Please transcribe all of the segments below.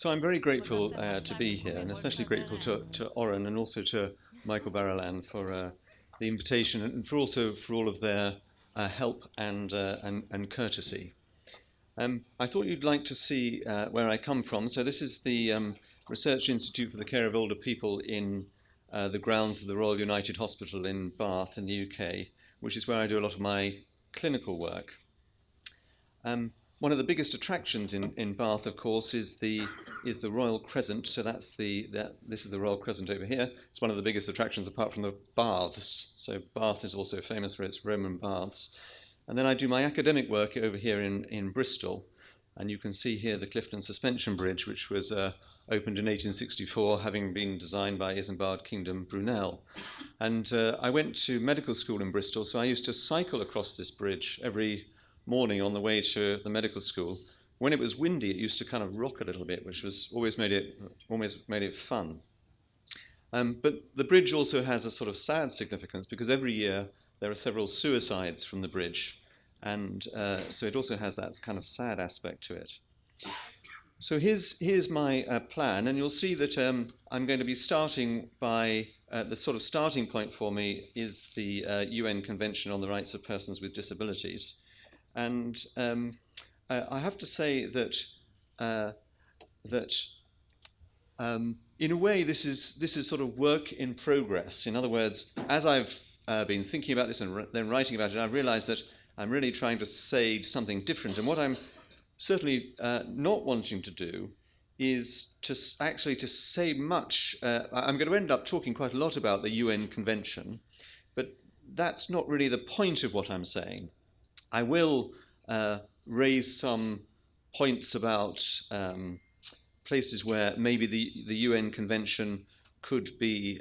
So I'm very grateful to be here, and especially grateful to Oren and also to Michael Barrowland for the invitation and for also for all of their help and courtesy. I thought you'd like to see where I come from. So this is the Research Institute for the Care of Older People in the grounds of the Royal United Hospital in Bath in the UK, which is where I do a lot of my clinical work. One of the biggest attractions in Bath, of course, is the Royal Crescent. So this is the Royal Crescent over here. It's one of the biggest attractions apart from the baths. So Bath is also famous for its Roman baths. And then I do my academic work over here in Bristol. And you can see here the Clifton Suspension Bridge, which was opened in 1864, having been designed by Isambard Kingdom Brunel. And I went to medical school in Bristol, so I used to cycle across this bridge every morning on the way to the medical school. When it was windy, it used to kind of rock a little bit, which was always made it fun. But the bridge also has a sort of sad significance because every year there are several suicides from the bridge, and so it also has that kind of sad aspect to it. So here's my plan, and you'll see that I'm going to be starting by the sort of starting point for me is the UN Convention on the Rights of Persons with Disabilities. And I have to say that in a way this is sort of work in progress. In other words, as I've been thinking about this and then writing about it, I've realized that I'm really trying to say something different. And what I'm certainly not wanting to do is to say much. I'm going to end up talking quite a lot about the UN Convention, but that's not really the point of what I'm saying. I will raise some points about places where maybe the UN Convention could be,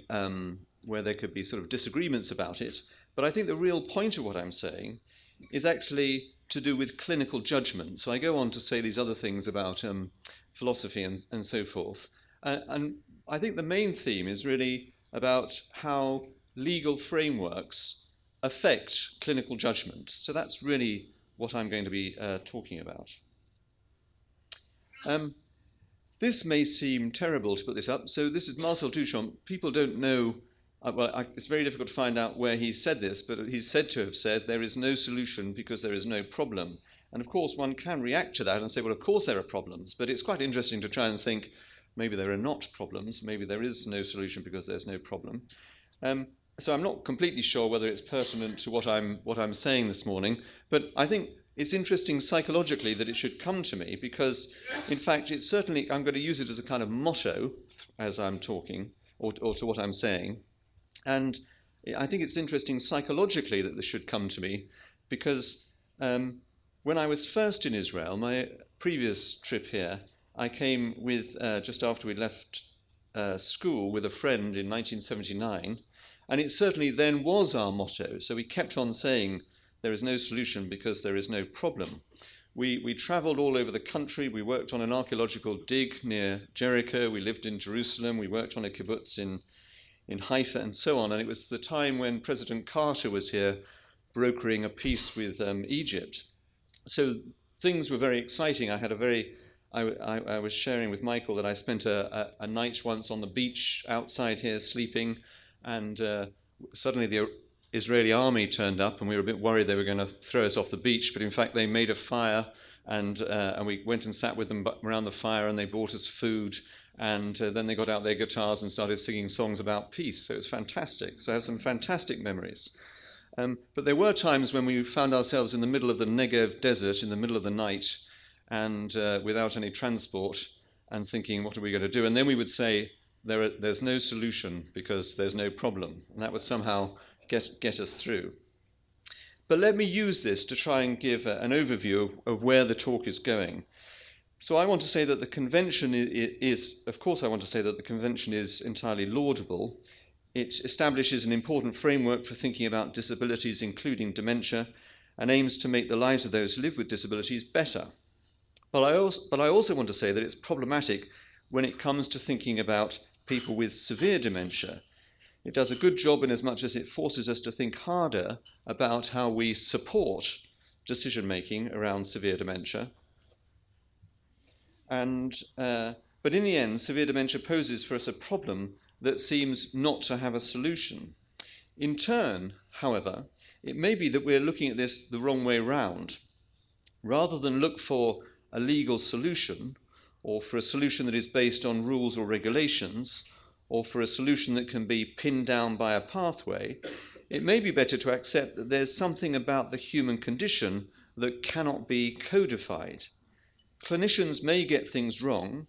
where there could be sort of disagreements about it. But I think the real point of what I'm saying is actually to do with clinical judgment. So I go on to say these other things about philosophy and so forth. And I think the main theme is really about how legal frameworks affect clinical judgment. So that's really what I'm going to be talking about. This may seem terrible to put this up. So this is Marcel Duchamp. People don't know, it's very difficult to find out where he said this, but he's said to have said, there is no solution because there is no problem. And of course, one can react to that and say, well, of course there are problems, but it's quite interesting to try and think, maybe there are not problems, maybe there is no solution because there's no problem. So I'm not completely sure whether it's pertinent to what I'm saying this morning, but I think it's interesting psychologically that it should come to me because, in fact, it's certainly, I'm going to use it as a kind of motto as I'm talking or to what I'm saying. And I think it's interesting psychologically that this should come to me because when I was first in Israel, my previous trip here, I came with, just after we left school with a friend in 1979. And it certainly then was our motto. So we kept on saying there is no solution because there is no problem. We traveled all over the country. We worked on an archaeological dig near Jericho. We lived in Jerusalem. We worked on a kibbutz in Haifa and so on. And it was the time when President Carter was here brokering a peace with Egypt. So things were very exciting. I was sharing with Michael that I spent a night once on the beach outside here sleeping. And suddenly the Israeli army turned up, and we were a bit worried they were going to throw us off the beach. But in fact, they made a fire, and we went and sat with them around the fire, and they brought us food. And then they got out their guitars and started singing songs about peace. So it was fantastic. So I have some fantastic memories. But there were times when we found ourselves in the middle of the Negev desert, in the middle of the night, and without any transport, and thinking, what are we going to do? And then we would say, there's no solution because there's no problem. And that would somehow get us through. But let me use this to try and give an overview of where the talk is going. So I want to say that the convention of course I want to say that the convention is entirely laudable. It establishes an important framework for thinking about disabilities, including dementia, and aims to make the lives of those who live with disabilities better. But I also want to say that it's problematic when it comes to thinking about people with severe dementia. It does a good job in as much as it forces us to think harder about how we support decision-making around severe dementia. And But in the end, severe dementia poses for us a problem that seems not to have a solution. In turn, however, it may be that we're looking at this the wrong way round. Rather than look for a legal solution, or for a solution that is based on rules or regulations, or for a solution that can be pinned down by a pathway, it may be better to accept that there's something about the human condition that cannot be codified. Clinicians may get things wrong,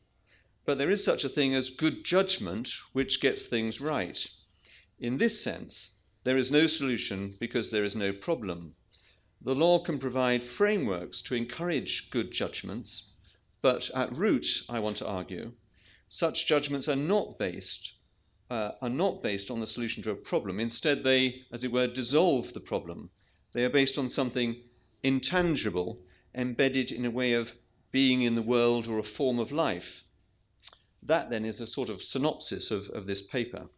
but there is such a thing as good judgment which gets things right. In this sense, there is no solution because there is no problem. The law can provide frameworks to encourage good judgments, but at root, I want to argue, such judgments are not based on the solution to a problem. Instead, they, as it were, dissolve the problem. They are based on something intangible, embedded in a way of being in the world or a form of life. That then is a sort of synopsis of this paper.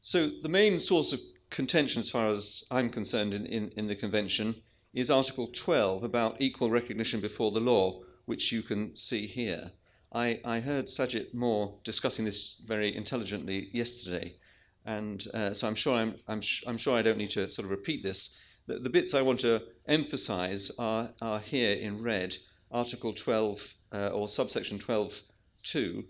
So the main source of contention, as far as I'm concerned, in the convention is Article 12 about equal recognition before the law, which you can see here. I heard Sajid Moore discussing this very intelligently yesterday, and so I'm sure I don't need to sort of repeat this. The bits I want to emphasize are here in red. Article 12 or subsection 12(2).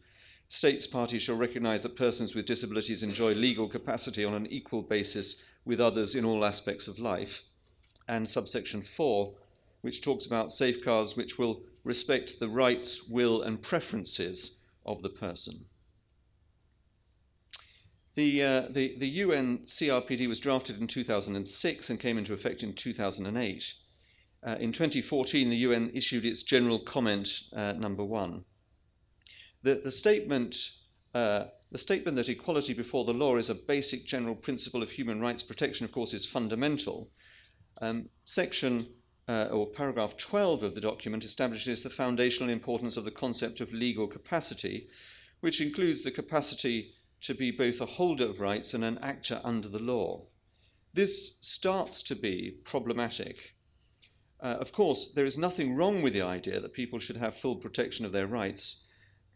States parties shall recognise that persons with disabilities enjoy legal capacity on an equal basis with others in all aspects of life. And subsection 4, which talks about safeguards which will respect the rights, will and preferences of the person. The UNCRPD was drafted in 2006 and came into effect in 2008. In 2014, the UN issued its general comment number 1. The statement that equality before the law is a basic general principle of human rights protection, of course, is fundamental. Section or paragraph 12 of the document establishes the foundational importance of the concept of legal capacity, which includes the capacity to be both a holder of rights and an actor under the law. This starts to be problematic. Of course, there is nothing wrong with the idea that people should have full protection of their rights,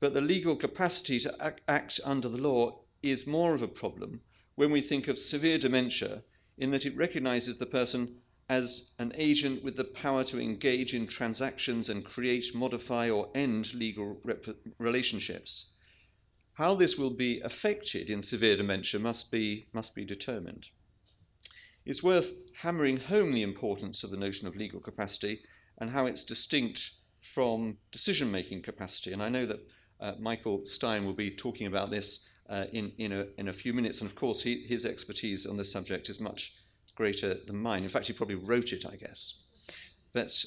but the legal capacity to act under the law is more of a problem when we think of severe dementia, in that it recognizes the person as an agent with the power to engage in transactions and create, modify, or end legal relationships. How this will be affected in severe dementia must be determined. It's worth hammering home the importance of the notion of legal capacity and how it's distinct from decision-making capacity. And I know that Michael Stein will be talking about this in a few minutes, and of course his expertise on this subject is much greater than mine. In fact, he probably wrote it, I guess. But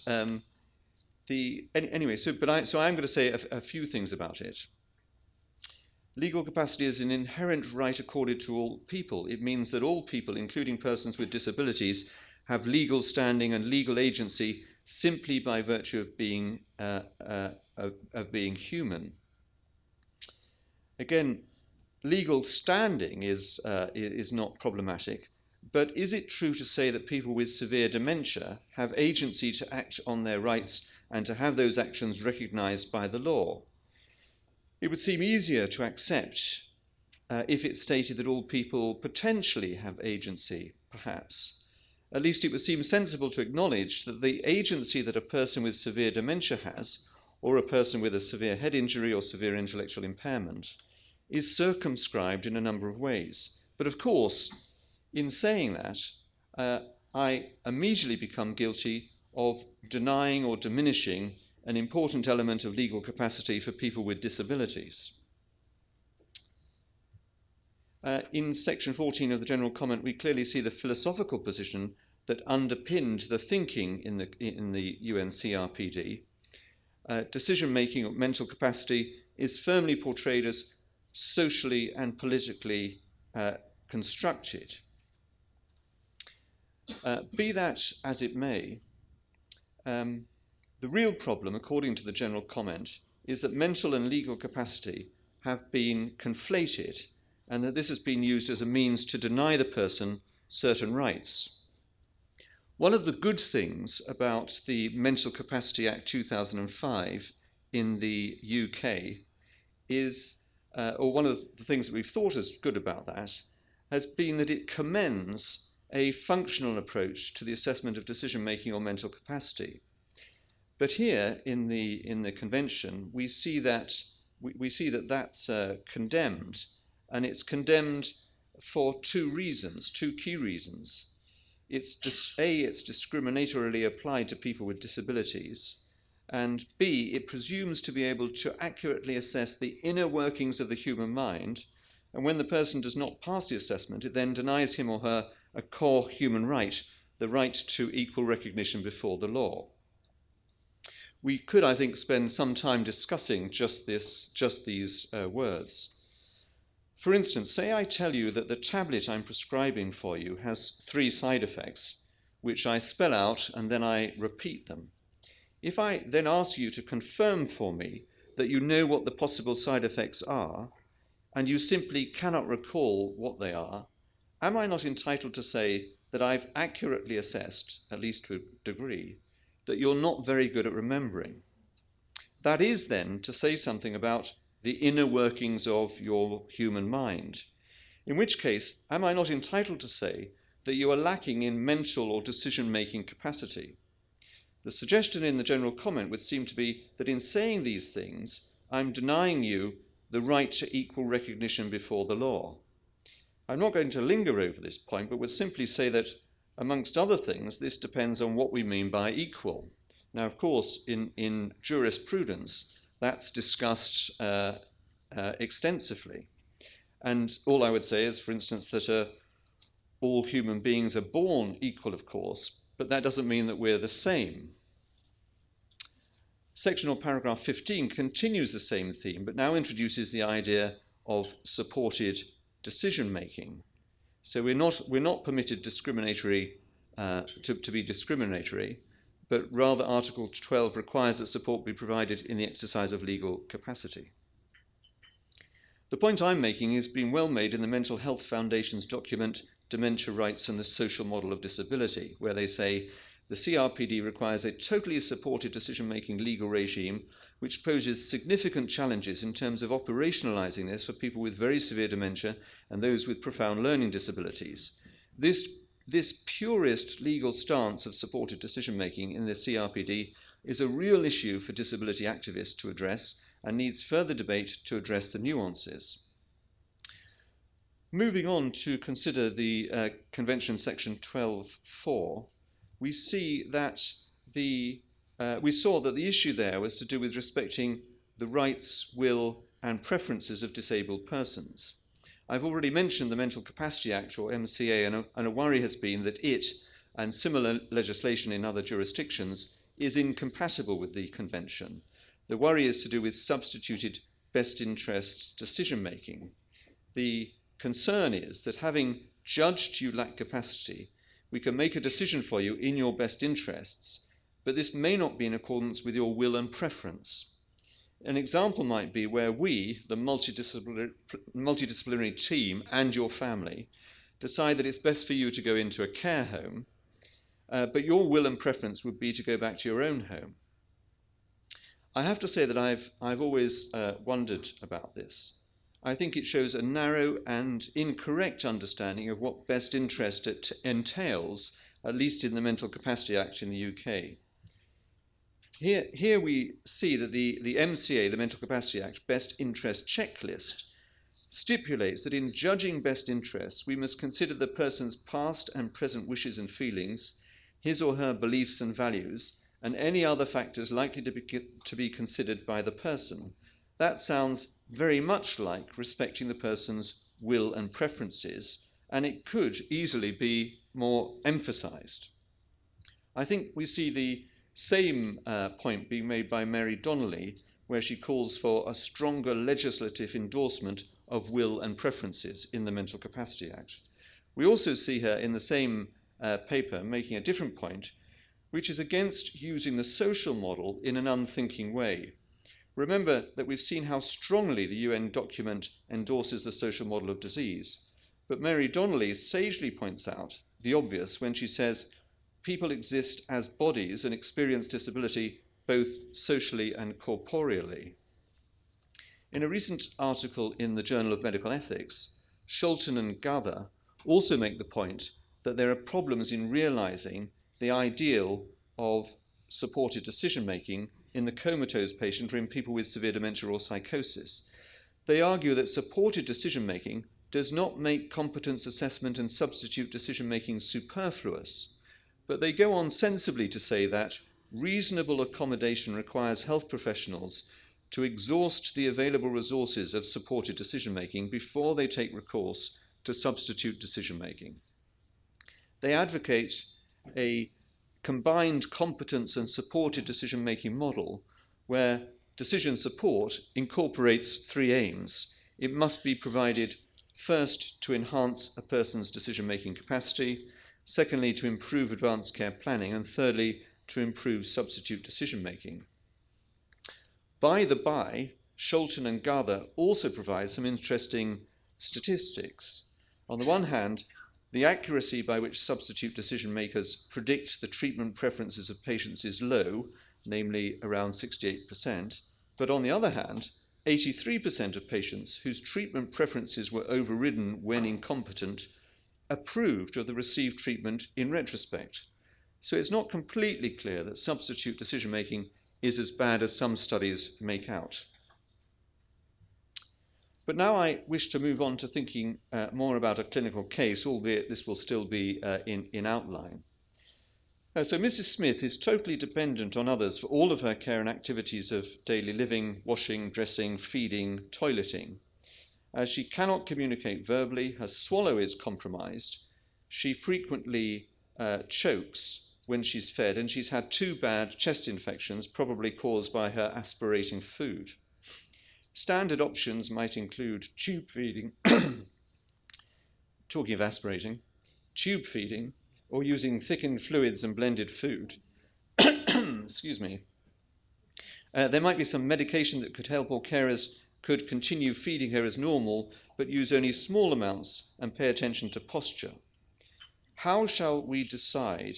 anyway, so I'm going to say a few things about it. Legal capacity is an inherent right accorded to all people. It means that all people, including persons with disabilities, have legal standing and legal agency simply by virtue of being human. Again, legal standing is not problematic, but is it true to say that people with severe dementia have agency to act on their rights and to have those actions recognised by the law? It would seem easier to accept if it stated that all people potentially have agency, perhaps. At least it would seem sensible to acknowledge that the agency that a person with severe dementia has, or a person with a severe head injury or severe intellectual impairment, is circumscribed in a number of ways. But of course, in saying that, I immediately become guilty of denying or diminishing an important element of legal capacity for people with disabilities. In section 14 of the general comment, we clearly see the philosophical position that underpinned the thinking in the UNCRPD. Decision-making or mental capacity is firmly portrayed as socially and politically constructed. Be that as it may, the real problem, according to the general comment, is that mental and legal capacity have been conflated, and that this has been used as a means to deny the person certain rights. One of the good things about the Mental Capacity Act 2005 in the UK is, or one of the things that we've thought is good about that, has been that it commends a functional approach to the assessment of decision-making or mental capacity. But here in the convention, we see that that's condemned, and it's condemned for two key reasons. It's discriminatorily applied to people with disabilities, and B, it presumes to be able to accurately assess the inner workings of the human mind, and when the person does not pass the assessment, it then denies him or her a core human right, the right to equal recognition before the law. We could, I think, spend some time discussing just these words. For instance, say I tell you that the tablet I'm prescribing for you has 3 side effects, which I spell out and then I repeat them. If I then ask you to confirm for me that you know what the possible side effects are, and you simply cannot recall what they are, am I not entitled to say that I've accurately assessed, at least to a degree, that you're not very good at remembering? That is then to say something about the inner workings of your human mind, in which case, am I not entitled to say that you are lacking in mental or decision-making capacity? The suggestion in the general comment would seem to be that in saying these things, I'm denying you the right to equal recognition before the law. I'm not going to linger over this point, but would simply say that, amongst other things, this depends on what we mean by equal. Now, of course, in jurisprudence, that's discussed extensively. And all I would say is, for instance, that all human beings are born equal, of course, but that doesn't mean that we're the same. Section or paragraph 15 continues the same theme, but now introduces the idea of supported decision-making. So we're not permitted discriminatory to be discriminatory, but rather Article 12 requires that support be provided in the exercise of legal capacity. The point I'm making has been well made in the Mental Health Foundation's document, Dementia Rights and the Social Model of Disability, where they say the CRPD requires a totally supported decision-making legal regime which poses significant challenges in terms of operationalizing this for people with very severe dementia and those with profound learning disabilities. This purist legal stance of supported decision-making in the CRPD is a real issue for disability activists to address and needs further debate to address the nuances. Moving on to consider the Convention Section 12.4, we see that we saw that the issue there was to do with respecting the rights, will, and preferences of disabled persons. I've already mentioned the Mental Capacity Act, or MCA, and a worry has been that it, and similar legislation in other jurisdictions, is incompatible with the Convention. The worry is to do with substituted best interests decision-making. The concern is that having judged you lack capacity, we can make a decision for you in your best interests, but this may not be in accordance with your will and preference. An example might be where we, the multidisciplinary team and your family, decide that it's best for you to go into a care home, but your will and preference would be to go back to your own home. I have to say that I've always wondered about this. I think it shows a narrow and incorrect understanding of what best interest it entails, at least in the Mental Capacity Act in the UK. Here we see that the MCA, the Mental Capacity Act, Best Interest Checklist, stipulates that in judging best interests, we must consider the person's past and present wishes and feelings, his or her beliefs and values, and any other factors likely to be considered by the person. That sounds very much like respecting the person's will and preferences, and it could easily be more emphasized. I think we see the same point being made by Mary Donnelly, where she calls for a stronger legislative endorsement of will and preferences in the Mental Capacity Act. We also see her in the same paper making a different point, which is against using the social model in an unthinking way. Remember that we've seen how strongly the UN document endorses the social model of disease, but Mary Donnelly sagely points out the obvious when she says, people exist as bodies and experience disability both socially and corporeally. In a recent article in the Journal of Medical Ethics, Schulten and Gather also make the point that there are problems in realizing the ideal of supported decision-making in the comatose patient or in people with severe dementia or psychosis. They argue that supported decision-making does not make competence assessment and substitute decision-making superfluous, but they go on sensibly to say that reasonable accommodation requires health professionals to exhaust the available resources of supported decision-making before they take recourse to substitute decision-making. They advocate a combined competence and supported decision-making model where decision support incorporates three aims. It must be provided first to enhance a person's decision-making capacity, secondly to improve advanced care planning, and thirdly to improve substitute decision-making. By the by, Schulten and Gather also provide some interesting statistics. On the one hand, the accuracy by which substitute decision makers predict the treatment preferences of patients is low, namely around 68%, but on the other hand, 83% of patients whose treatment preferences were overridden when incompetent approved of the received treatment in retrospect. So it's not completely clear that substitute decision making is as bad as some studies make out. But now I wish to move on to thinking more about a clinical case, albeit this will still be in outline. So Mrs. Smith is totally dependent on others for all of her care and activities of daily living, washing, dressing, feeding, toileting. As she cannot communicate verbally, her swallow is compromised, she frequently chokes when she's fed, and she's had 2 bad chest infections, probably caused by her aspirating food. Standard options might include tube feeding, talking of aspirating, tube feeding, or using thickened fluids and blended food. Excuse me. There might be some medication that could help, or carers could continue feeding her as normal, but use only small amounts and pay attention to posture. How shall we decide?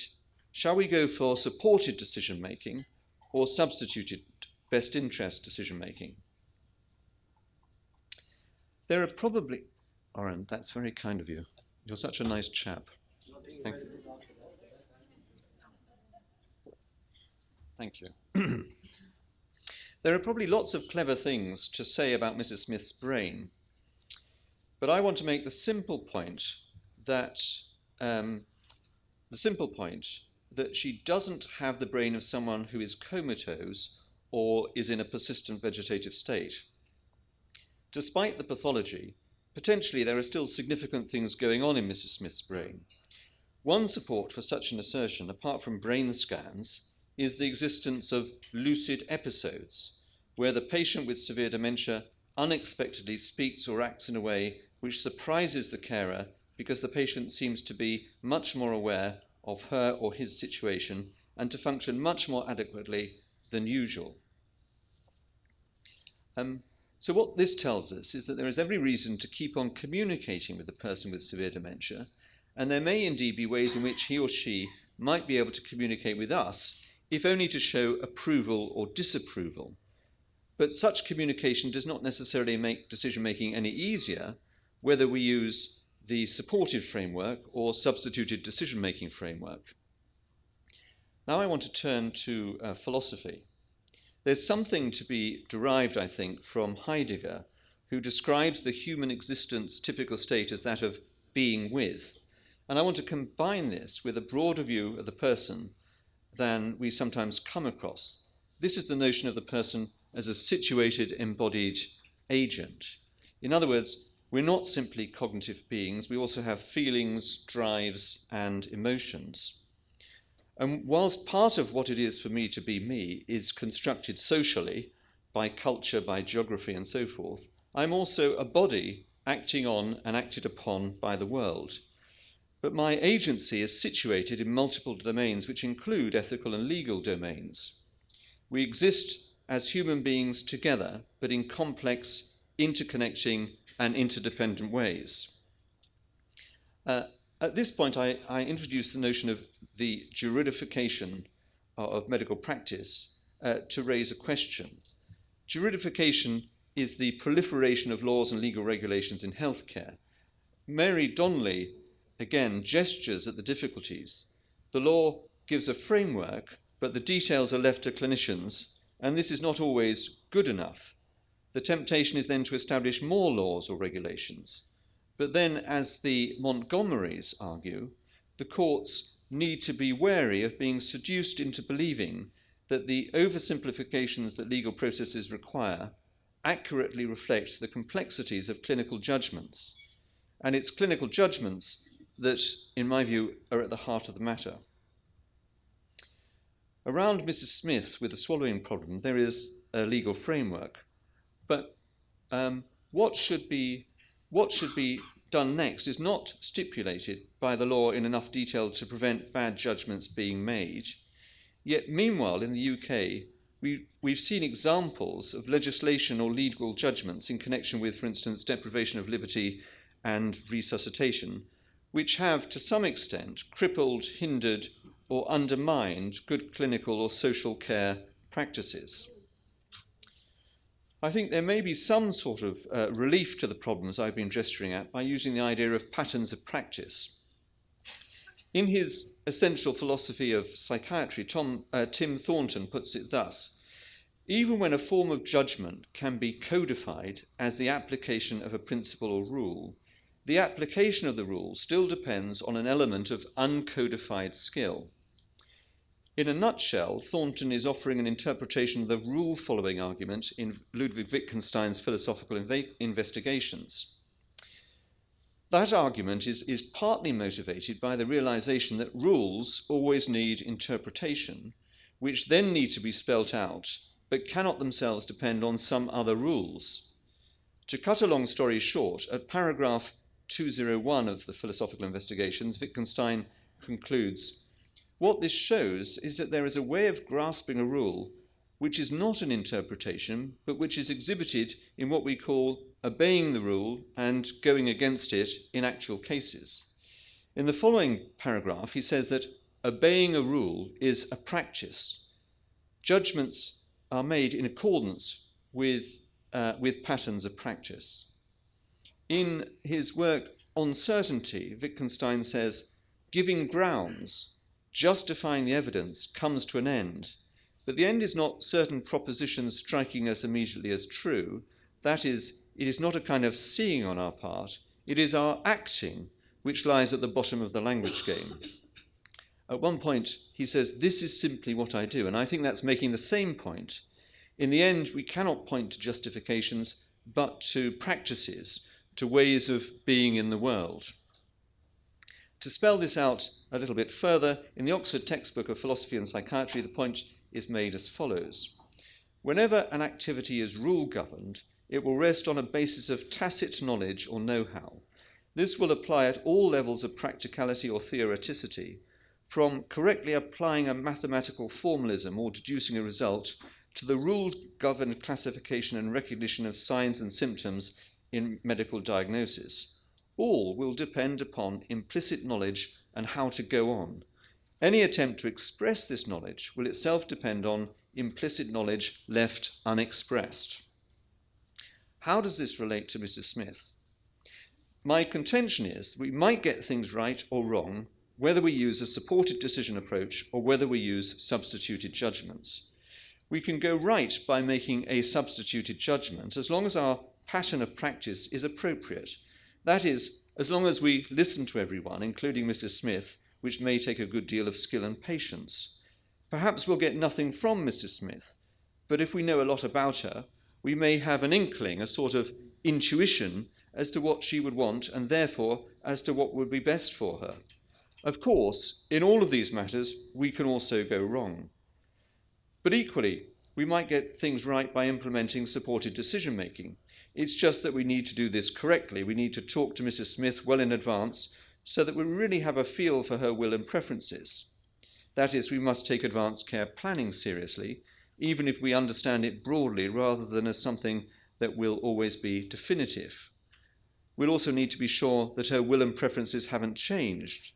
Shall we go for supported decision-making or substituted best interest decision-making? There are probably... Oren, that's very kind of you. You're such a nice chap. Thank you. There are probably lots of clever things to say about Mrs. Smith's brain, but I want to make the simple point that she doesn't have the brain of someone who is comatose or is in a persistent vegetative state. Despite the pathology, potentially there are still significant things going on in Mrs. Smith's brain. One support for such an assertion, apart from brain scans, is the existence of lucid episodes, where the patient with severe dementia unexpectedly speaks or acts in a way which surprises the carer because the patient seems to be much more aware of her or his situation and to function much more adequately than usual. So what this tells us is that there is every reason to keep on communicating with the person with severe dementia, and there may indeed be ways in which he or she might be able to communicate with us, if only to show approval or disapproval. But such communication does not necessarily make decision-making any easier, whether we use the supportive framework or substituted decision-making framework. Now I want to turn to philosophy. There's something to be derived, I think, from Heidegger, who describes the human existence typical state as that of being with. And I want to combine this with a broader view of the person than we sometimes come across. This is the notion of the person as a situated, embodied agent. In other words, we're not simply cognitive beings, we also have feelings, drives, and emotions. And whilst part of what it is for me to be me is constructed socially, by culture, by geography, and so forth, I'm also a body acting on and acted upon by the world. But my agency is situated in multiple domains, which include ethical and legal domains. We exist as human beings together, but in complex, interconnecting, and interdependent ways. At this point, I introduce the notion of the juridification of medical practice, to raise a question. Juridification is the proliferation of laws and legal regulations in healthcare. Mary Donnelly, again, gestures at the difficulties. The law gives a framework, but the details are left to clinicians, and this is not always good enough. The temptation is then to establish more laws or regulations. But then, as the Montgomerys argue, the courts need to be wary of being seduced into believing that the oversimplifications that legal processes require accurately reflect the complexities of clinical judgments. And it's clinical judgments that, in my view, are at the heart of the matter. Around Mrs. Smith with the swallowing problem, there is a legal framework. But what should be done next is not stipulated by the law in enough detail to prevent bad judgments being made. Yet, meanwhile, in the UK, we've seen examples of legislation or legal judgments in connection with, for instance, deprivation of liberty and resuscitation, which have, to some extent, crippled, hindered, or undermined good clinical or social care practices. I think there may be some sort of relief to the problems I've been gesturing at by using the idea of patterns of practice. In his Essential Philosophy of Psychiatry, Tim Thornton puts it thus: even when a form of judgment can be codified as the application of a principle or rule, the application of the rule still depends on an element of uncodified skill. In a nutshell, Thornton is offering an interpretation of the rule-following argument in Ludwig Wittgenstein's Philosophical Investigations. That argument is partly motivated by the realization that rules always need interpretation, which then need to be spelt out, but cannot themselves depend on some other rules. To cut a long story short, at paragraph 201 of the Philosophical Investigations, Wittgenstein concludes, what this shows is that there is a way of grasping a rule which is not an interpretation, but which is exhibited in what we call obeying the rule and going against it in actual cases. In the following paragraph, he says that obeying a rule is a practice. Judgments are made in accordance with patterns of practice. In his work On Certainty, Wittgenstein says, giving grounds, justifying the evidence comes to an end, but the end is not certain propositions striking us immediately as true. That is, it is not a kind of seeing on our part, it is our acting which lies at the bottom of the language game. At one point, he says, this is simply what I do, and I think that's making the same point. In the end, we cannot point to justifications, but to practices, to ways of being in the world. To spell this out a little bit further, in the Oxford Textbook of Philosophy and Psychiatry, the point is made as follows. Whenever an activity is rule-governed, it will rest on a basis of tacit knowledge or know-how. This will apply at all levels of practicality or theoreticity, from correctly applying a mathematical formalism or deducing a result to the rule-governed classification and recognition of signs and symptoms in medical diagnosis. All will depend upon implicit knowledge and how to go on. Any attempt to express this knowledge will itself depend on implicit knowledge left unexpressed. How does this relate to Mrs. Smith? My contention is that we might get things right or wrong, whether we use a supported decision approach or whether we use substituted judgments. We can go right by making a substituted judgment as long as our pattern of practice is appropriate. That is, as long as we listen to everyone, including Mrs. Smith, which may take a good deal of skill and patience. Perhaps we'll get nothing from Mrs. Smith, but if we know a lot about her, we may have an inkling, a sort of intuition as to what she would want and therefore as to what would be best for her. Of course, in all of these matters, we can also go wrong. But equally, we might get things right by implementing supported decision-making. It's just that we need to do this correctly. We need to talk to Mrs. Smith well in advance so that we really have a feel for her will and preferences. That is, we must take advanced care planning seriously, even if we understand it broadly rather than as something that will always be definitive. We'll also need to be sure that her will and preferences haven't changed.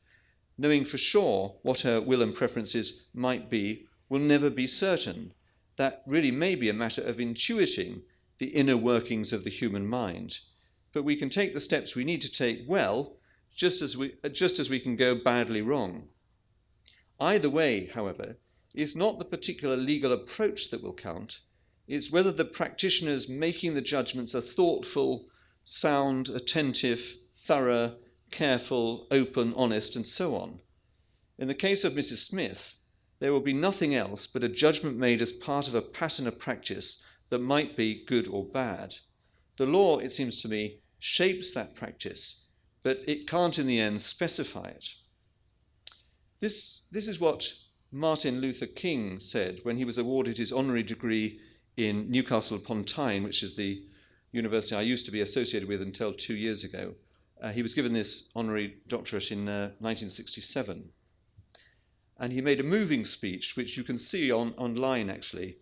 Knowing for sure what her will and preferences might be will never be certain. that really may be a matter of intuiting the inner workings of the human mind. But we can take the steps we need to take well, just as we can go badly wrong. Either way, however, is not the particular legal approach that will count. It's whether the practitioners making the judgments are thoughtful, sound, attentive, thorough, careful, open, honest, and so on. In the case of Mrs. Smith, there will be nothing else but a judgment made as part of a pattern of practice that might be good or bad. The law, it seems to me, shapes that practice, but it can't in the end specify it. This is what Martin Luther King said when he was awarded his honorary degree in Newcastle upon Tyne, which is the university I used to be associated with until 2 years ago. He was given this honorary doctorate in 1967. And he made a moving speech, which you can see online actually,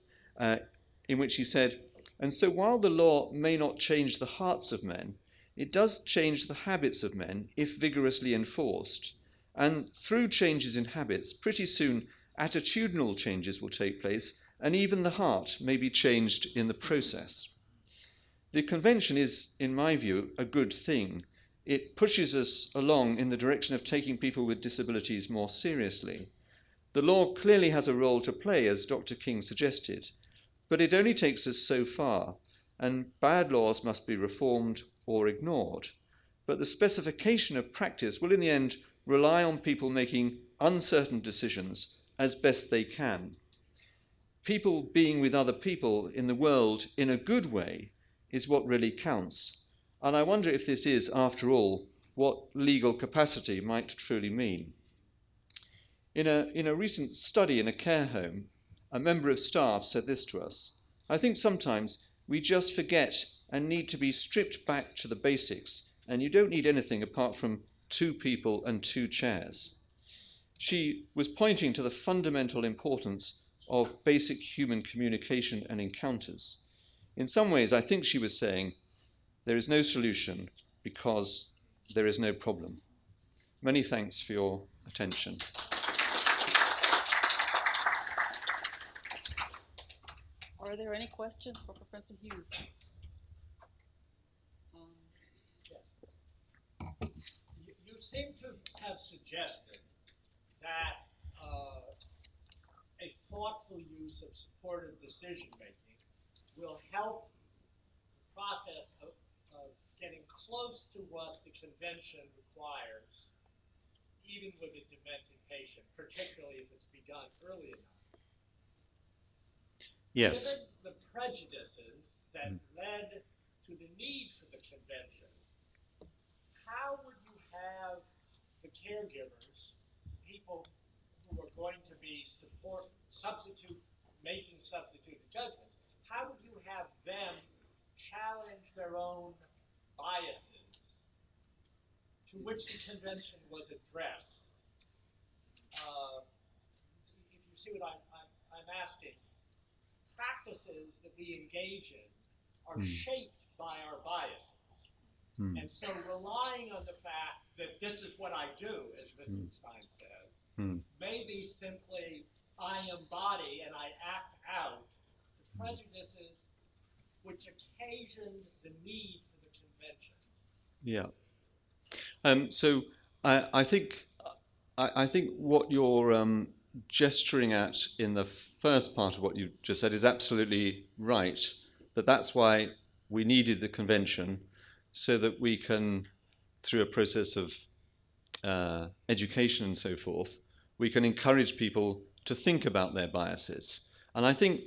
in which he said, "And so while the law may not change the hearts of men, it does change the habits of men if vigorously enforced. And through changes in habits, pretty soon attitudinal changes will take place, and even the heart may be changed in the process." The convention is, in my view, a good thing. It pushes us along in the direction of taking people with disabilities more seriously. The law clearly has a role to play, as Dr. King suggested, but it only takes us so far, and bad laws must be reformed or ignored. But the specification of practice will in the end rely on people making uncertain decisions as best they can. People being with other people in the world in a good way is what really counts. And I wonder if this is, after all, what legal capacity might truly mean. In a recent study in a care home, a member of staff said this to us: "I think sometimes we just forget and need to be stripped back to the basics, and you don't need anything apart from 2 people and 2 chairs." She was pointing to the fundamental importance of basic human communication and encounters. In some ways, I think she was saying, there is no solution because there is no problem. Many thanks for your attention. Are there any questions for Professor Hughes? Yes. You seem to have suggested that a thoughtful use of supportive decision-making will help the process of getting close to what the convention requires, even with a demented patient, particularly if it's begun early enough. Yes. Given the prejudices that led to the need for the convention, how would you have the caregivers, people who are going to be making substitute judgments, how would you have them challenge their own biases to which the convention was addressed? If you see what I'm asking, practices that we engage in are shaped by our biases. And so relying on the fact that this is what I do, as Wittgenstein says, may be simply I embody and I act out the prejudices which occasion the need for the convention. Yeah. So I think what you're gesturing at in the first part of what you just said is absolutely right. That's why we needed the convention, so that we can, through a process of education and so forth, we can encourage people to think about their biases. And I think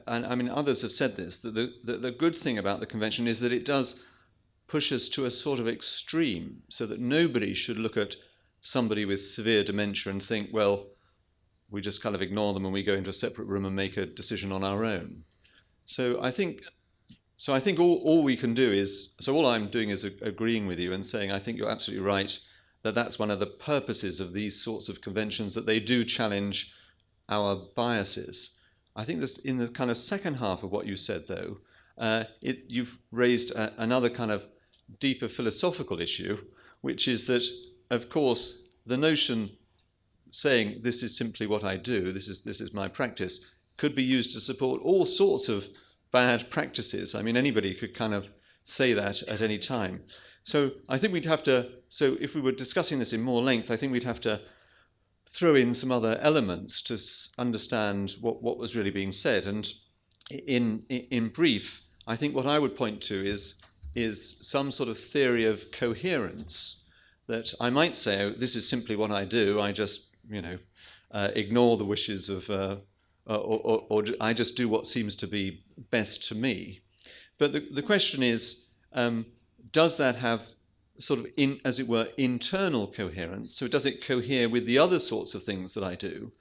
others have said this, that the good thing about the convention is that it does push us to a sort of extreme, so that nobody should look at somebody with severe dementia and think, well, we just kind of ignore them and we go into a separate room and make a decision on our own. So I think all we can do is, so all I'm doing is agreeing with you and saying I think you're absolutely right, that that's one of the purposes of these sorts of conventions, that they do challenge our biases. I think this, in the kind of second half of what you said, though, you've raised another kind of deeper philosophical issue, which is that, of course, the notion saying this is simply what I do, this is my practice, could be used to support all sorts of bad practices. I mean, anybody could kind of say that at any time. So I think we'd have to, so if we were discussing this in more length, I think we'd have to throw in some other elements to understand what was really being said. And in brief, I think what I would point to is some sort of theory of coherence, that I might say, oh, this is simply what I do. I just, ignore the wishes of, or I just do what seems to be best to me. But the question is, does that have sort of, as it were, internal coherence? So does it cohere with the other sorts of things that I do?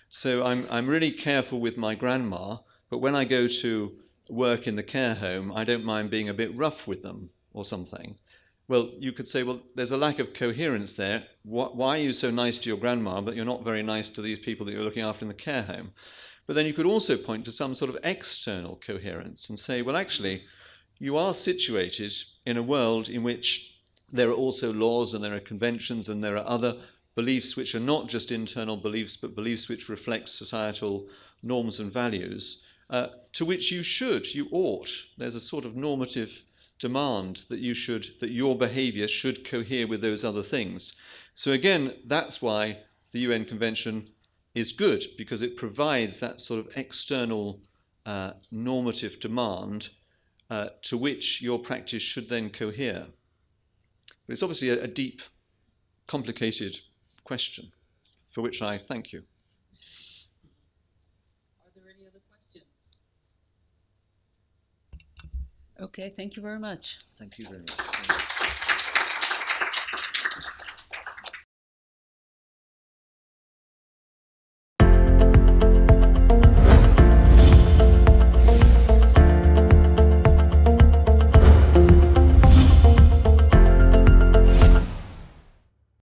So I'm really careful with my grandma, but when I go to work in the care home, I don't mind being a bit rough with them or something. Well, you could say, well, there's a lack of coherence there. Why are you so nice to your grandma, but you're not very nice to these people that you're looking after in the care home? But then you could also point to some sort of external coherence and say, well, actually, you are situated in a world in which there are also laws and there are conventions and there are other beliefs which are not just internal beliefs, but beliefs which reflect societal norms and values, to which you ought. There's a sort of normative demand that that your behavior should cohere with those other things. So again, that's why the UN Convention is good, because it provides that sort of external normative demand to which your practice should then cohere. But it's obviously a deep, complicated question, for which I thank you. Are there any other questions? Okay, thank you very much. Thank you very much.